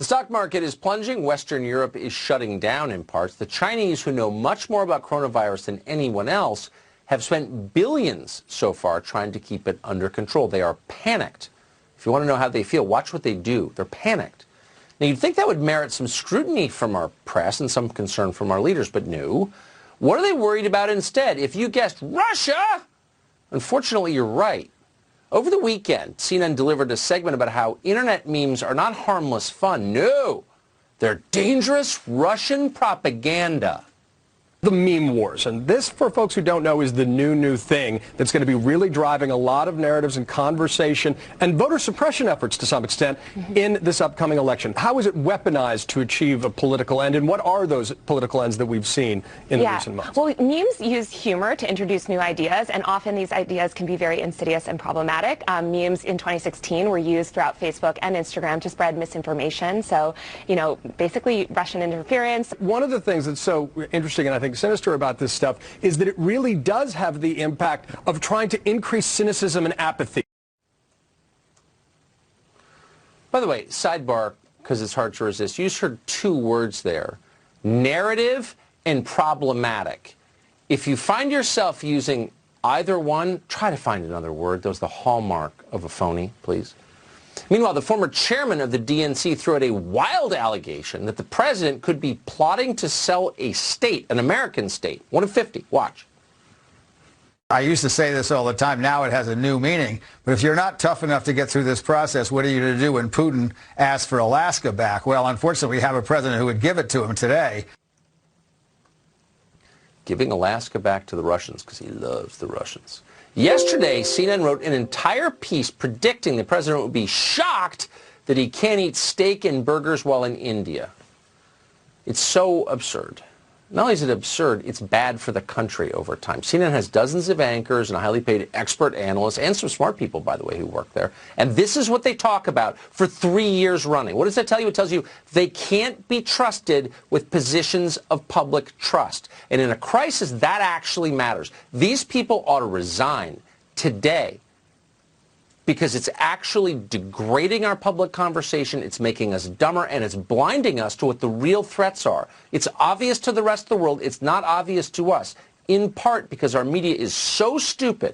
The stock market is plunging. Western Europe is shutting down in parts. The Chinese, who know much more about coronavirus than anyone else, have spent billions so far trying to keep it under control. They are panicked. If you want to know how they feel, watch what they do. They're panicked. Now, you'd think that would merit some scrutiny from our press and some concern from our leaders, but no. What are they worried about instead? If you guessed Russia, unfortunately, you're right. Over the weekend, CNN delivered a segment about how internet memes are not harmless fun. No, they're dangerous Russian propaganda. The meme wars. And this, for folks who don't know, is the new thing that's going to be really driving a lot of narratives and conversation and voter suppression efforts to some extent in this upcoming election. How is it weaponized to achieve a political end, and what are those political ends that we've seen in the recent months? Well, memes use humor to introduce new ideas, and often these ideas can be very insidious and problematic. Memes in 2016 were used throughout Facebook and Instagram to spread misinformation. So, you know, basically Russian interference. One of the things that's so interesting, and I think sinister about this stuff, is that it really does have the impact of trying to increase cynicism and apathy. By the way, sidebar, because it's hard to resist, you just heard two words there: narrative and problematic. If you find yourself using either one, try to find another word. That was the hallmark of a phony, please. Meanwhile, the former chairman of the DNC threw out a wild allegation that the president could be plotting to sell a state, an American state, one of 50. Watch. I used to say this all the time. Now it has a new meaning. But if you're not tough enough to get through this process, what are you going to do when Putin asks for Alaska back? Well, unfortunately, we have a president who would give it to him today. Giving Alaska back to the Russians because he loves the Russians. Yesterday, CNN wrote an entire piece predicting the president would be shocked that he can't eat steak and burgers while in India. It's so absurd. Not only is it absurd, it's bad for the country over time. CNN has dozens of anchors and highly paid expert analysts and some smart people, by the way, who work there. And this is what they talk about for 3 years running. What does that tell you? It tells you they can't be trusted with positions of public trust. And in a crisis, that actually matters. These people ought to resign today, because it's actually degrading our public conversation, it's making us dumber, and it's blinding us to what the real threats are. It's obvious to the rest of the world. It's not obvious to us, in part because our media is so stupid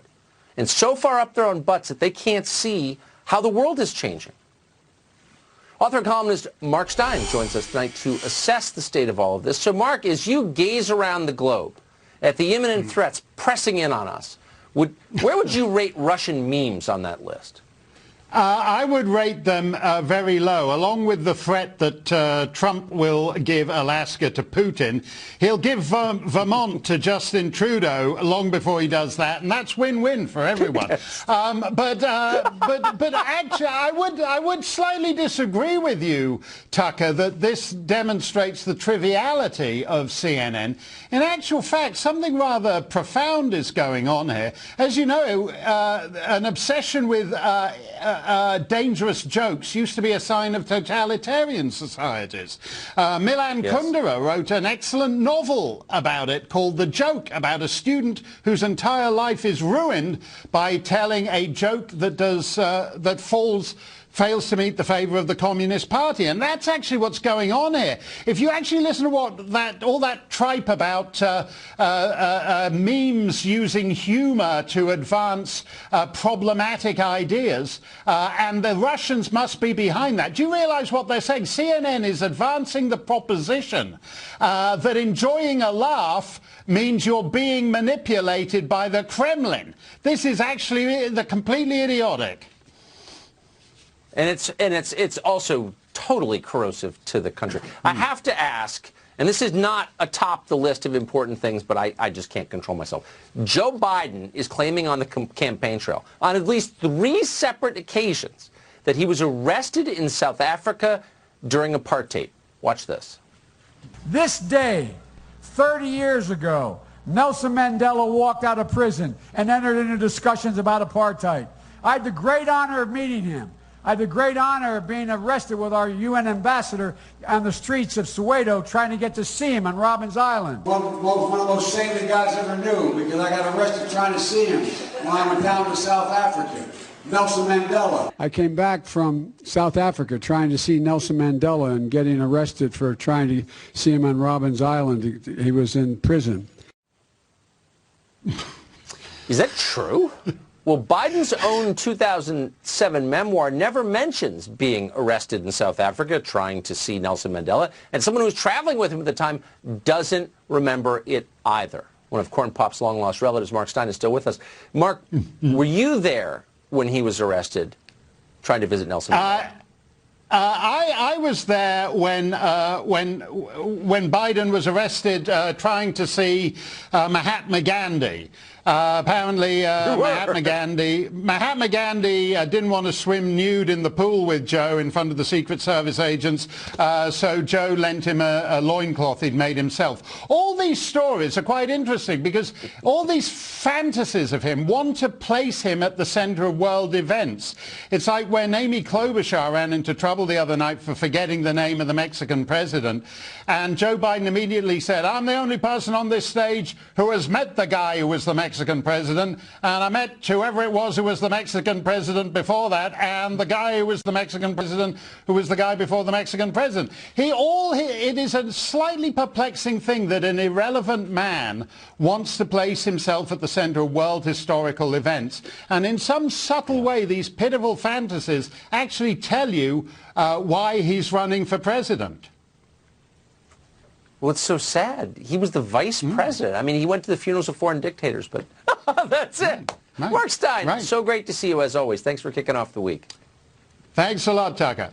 and so far up their own butts that they can't see how the world is changing. Author and columnist Mark Stein joins us tonight to assess the state of all of this. So, Mark, as you gaze around the globe at the imminent threats pressing in on us, where would you rate Russian memes on that list? I would rate them very low. Along with the threat that Trump will give Alaska to Putin, he'll give Vermont to Justin Trudeau long before he does that, and that's win-win for everyone. But actually, I would slightly disagree with you, Tucker, that this demonstrates the triviality of CNN. In actual fact, something rather profound is going on here. As you know, an obsession with dangerous jokes used to be a sign of totalitarian societies. Milan Kundera wrote an excellent novel about it called The Joke, about a student whose entire life is ruined by telling a joke that fails to meet the favor of the Communist Party. And that's actually what's going on here. If you actually listen to all that tripe about memes using humor to advance problematic ideas, and the Russians must be behind that. Do you realize what they're saying? CNN is advancing the proposition that enjoying a laugh means you're being manipulated by the Kremlin. This is actually completely idiotic. And it's also totally corrosive to the country. I have to ask, and this is not atop the list of important things, but I just can't control myself. Joe Biden is claiming on the campaign trail on at least 3 separate occasions that he was arrested in South Africa during apartheid. Watch this. This day, 30 years ago, Nelson Mandela walked out of prison and entered into discussions about apartheid. I had the great honor of meeting him. I had the great honor of being arrested with our UN ambassador on the streets of Soweto trying to get to see him on Robbins Island. One of the most saintly guys I ever knew, because I got arrested trying to see him when I went down to South Africa. Nelson Mandela. I came back from South Africa trying to see Nelson Mandela and getting arrested for trying to see him on Robben Island. He was in prison. Is that true? Well, Biden's own 2007 memoir never mentions being arrested in South Africa trying to see Nelson Mandela, and someone who was traveling with him at the time doesn't remember it either. One of Corn Pop's long-lost relatives, Mark Stein, is still with us. Mark, were you there when he was arrested trying to visit Nelson Mandela? I was there when Biden was arrested trying to see Mahatma Gandhi. Apparently, Mahatma Gandhi didn't want to swim nude in the pool with Joe in front of the Secret Service agents, so Joe lent him a loincloth he'd made himself. All these stories are quite interesting because all these fantasies of him want to place him at the center of world events. It's like when Amy Klobuchar ran into trouble the other night for forgetting the name of the Mexican president, and Joe Biden immediately said, I'm the only person on this stage who has met the guy who was the Mexican president, and I met whoever it was who was the Mexican president before that, and the guy who was the Mexican president who was the guy before the Mexican president. It is a slightly perplexing thing that an irrelevant man wants to place himself at the center of world historical events, and in some subtle way these pitiful fantasies actually tell you why he's running for president. Well, it's so sad. He was the vice president. I mean, he went to the funerals of foreign dictators, but that's it. Right. Mark Stein, so great to see you as always. Thanks for kicking off the week. Thanks a lot, Tucker.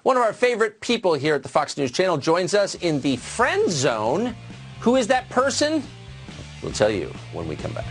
One of our favorite people here at the Fox News Channel joins us in the friend zone. Who is that person? We'll tell you when we come back.